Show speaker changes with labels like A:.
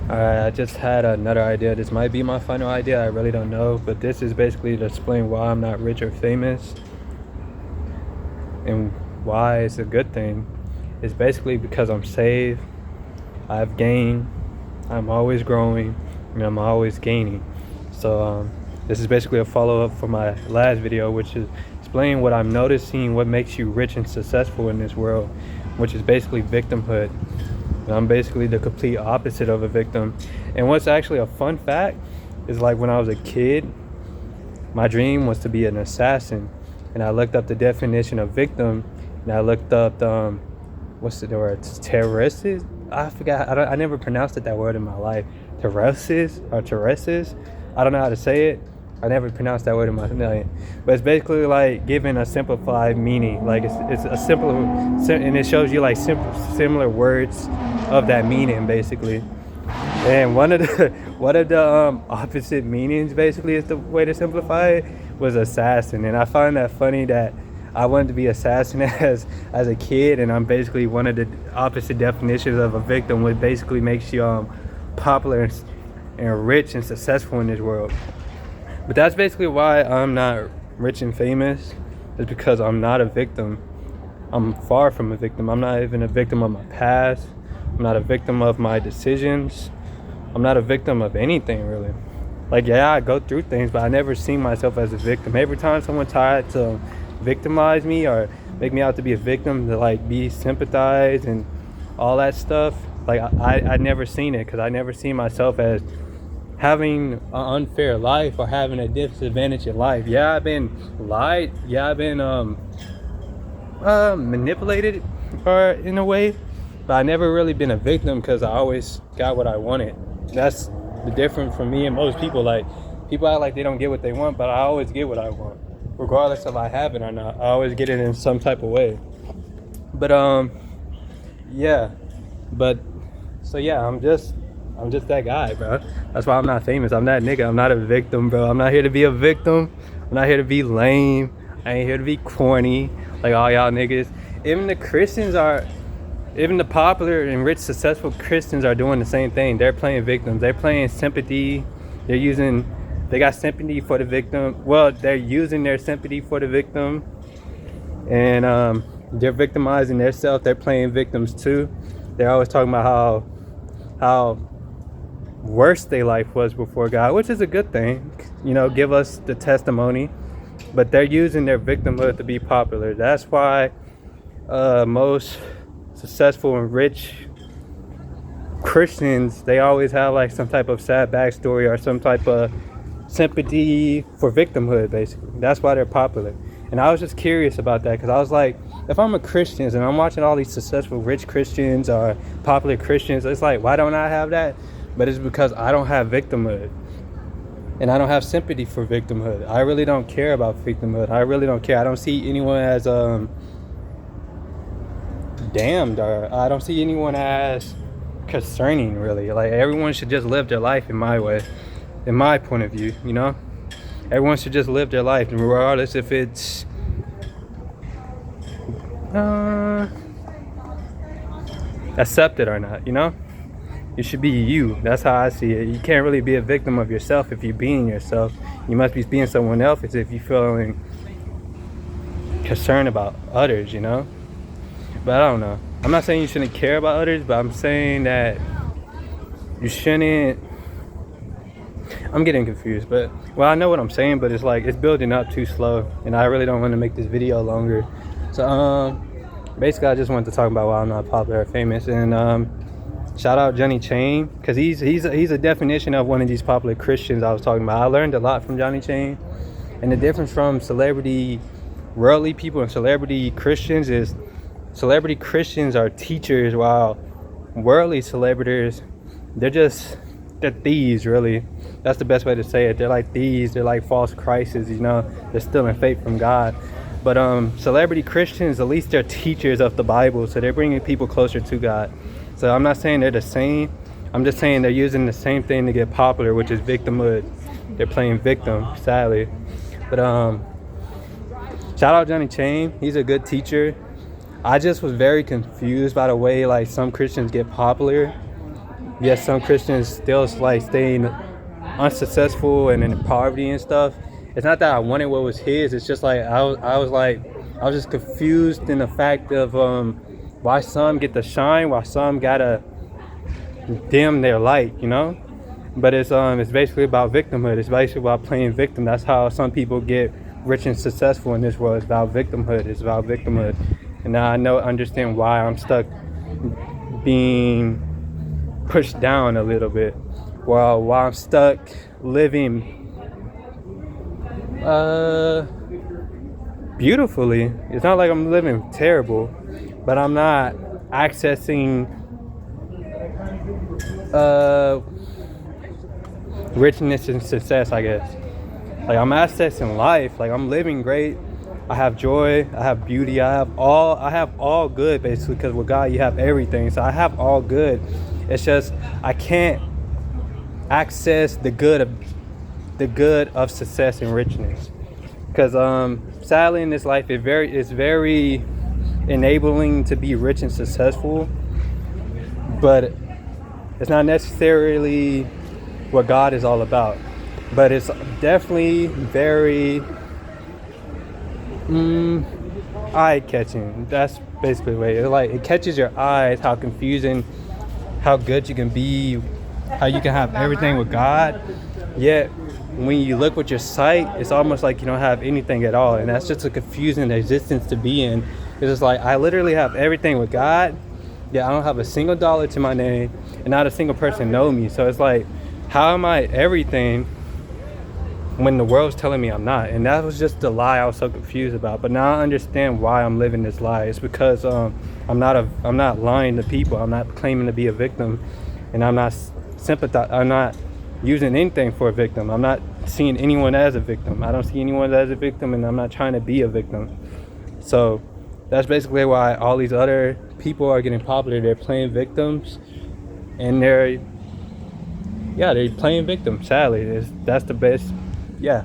A: Alright, I just had another idea. This might be my final idea, I really don't know. But this is basically to explain why I'm not rich or famous and why it's a good thing. It's basically because I'm saved, I've gained, I'm always growing, and I'm always gaining. So this is basically a follow-up for my last video, which is explaining what I'm noticing, what makes you rich and successful in this world, which is basically victimhood. I'm basically the complete opposite of a victim. And what's actually a fun fact is, like, when I was a kid, my dream was to be an assassin. And I looked up the definition of victim, and I looked up the, what's the word? Terrorists? I forgot. I never pronounced that word in my life. Terrorists or terrorists? I don't know how to say it. I never pronounced that word in my life. But it's basically like giving a simplified meaning. Like it's a simple, and it shows you like similar words of that meaning basically. And one of the opposite meanings basically is the way to simplify it was assassin. And I find that funny that I wanted to be assassin as a kid, and I'm basically one of the opposite definitions of a victim, which basically makes you popular and rich and successful in this world. But that's basically why I'm not rich and famous, is because I'm not a victim. I'm far from a victim. I'm not even a victim of my past. I'm not a victim of my decisions. I'm not a victim of anything, really. Like, yeah, I go through things, but I never see myself as a victim. Every time someone tried to victimize me or make me out to be a victim, to like be sympathized and all that stuff, like I never seen it, because I never seen myself as having an unfair life or having a disadvantage in life. Yeah, I've been lied. Yeah, I've been manipulated, or in a way, but I never really been a victim, because I always got what I wanted. That's the difference from me and most people. Like, people act like they don't get what they want, but I always get what I want, regardless if I have it or not. I always get it in some type of way. But yeah, but so yeah, I'm just that guy, bro. That's why I'm not famous. I'm that nigga. I'm not a victim, bro. I'm not here to be a victim. I'm not here to be lame. I ain't here to be corny like all y'all niggas. Even the popular and rich, successful Christians are doing the same thing. They're playing victims. They're playing sympathy. They got sympathy for the victim. Well, they're using their sympathy for the victim. And they're victimizing themselves. They're playing victims too. They're always talking about how worse their life was before God, which is a good thing, give us the testimony. But they're using their victimhood to be popular. That's why most successful and rich Christians, they always have like some type of sad backstory or some type of sympathy for victimhood, basically. That's why they're popular. And I was just curious about that, because I was like, if I'm a Christian and I'm watching all these successful rich Christians or popular Christians, it's like, why don't I have that? But it's because I don't have victimhood, and I don't have sympathy for victimhood. I really don't care about victimhood. I really don't care. I don't see anyone as damned, or I don't see anyone as concerning, really. Like, everyone should just live their life in my way, in my point of view, Everyone should just live their life, regardless if it's accepted or not, You should be you. That's how I see it. You can't really be a victim of yourself if you're being yourself. You must be being someone else if you're feeling concerned about others, But I don't know. I'm not saying you shouldn't care about others, but I'm saying that you shouldn't. I'm getting confused, but I know what I'm saying, but it's like it's building up too slow, and I really don't want to make this video longer. So basically, I just wanted to talk about why I'm not popular or famous, and shout out Johnny Chain, because he's a definition of one of these popular Christians I was talking about. I learned a lot from Johnny Chain, and the difference from celebrity worldly people and celebrity Christians is celebrity Christians are teachers, while worldly celebrities, they're thieves, really. That's the best way to say it. They're like thieves. They're like false Christs, They're stealing faith from God. But celebrity Christians, at least they're teachers of the Bible, so they're bringing people closer to God. So I'm not saying they're the same. I'm just saying they're using the same thing to get popular, which is victimhood. They're playing victim, sadly. But shout out Johnny Chain. He's a good teacher. I just was very confused by the way like some Christians get popular Yes, some Christians still like staying unsuccessful and in poverty and stuff. It's not that I wanted what was his. It's just like I was just confused in the fact of why some get to shine, why some gotta dim their light, you know. But it's basically about victimhood. It's basically about playing victim. That's how some people get rich and successful in this world. It's about victimhood. It's about victimhood. And now I understand why I'm stuck being pushed down a little bit. Well, while I'm stuck living beautifully. It's not like I'm living terrible, but I'm not accessing richness and success, I guess. Like I'm accessing life, like I'm living great. I have joy, I have beauty, I have all good basically, because with God you have everything. So I have all good. It's just I can't access the good of success and richness. Because sadly in this life it's very enabling to be rich and successful, but it's not necessarily what God is all about. But it's definitely very eye-catching. That's basically the way. It catches your eyes how confusing, how good you can be, how you can have everything with God, yet when you look with your sight, it's almost like you don't have anything at all. And that's just a confusing existence to be in. It's just like I literally have everything with God, yet I don't have a single dollar to my name, and not a single person know me. So it's like, how am I everything when the world's telling me I'm not? And that was just the lie I was so confused about. But now I understand why I'm living this lie. It's because I'm not lying to people. I'm not claiming to be a victim, and I'm not I'm not using anything for a victim. I'm not seeing anyone as a victim. I don't see anyone as a victim, and I'm not trying to be a victim. So that's basically why all these other people are getting popular. They're playing victims, and they're playing victims. Sadly, that's the best. Yeah.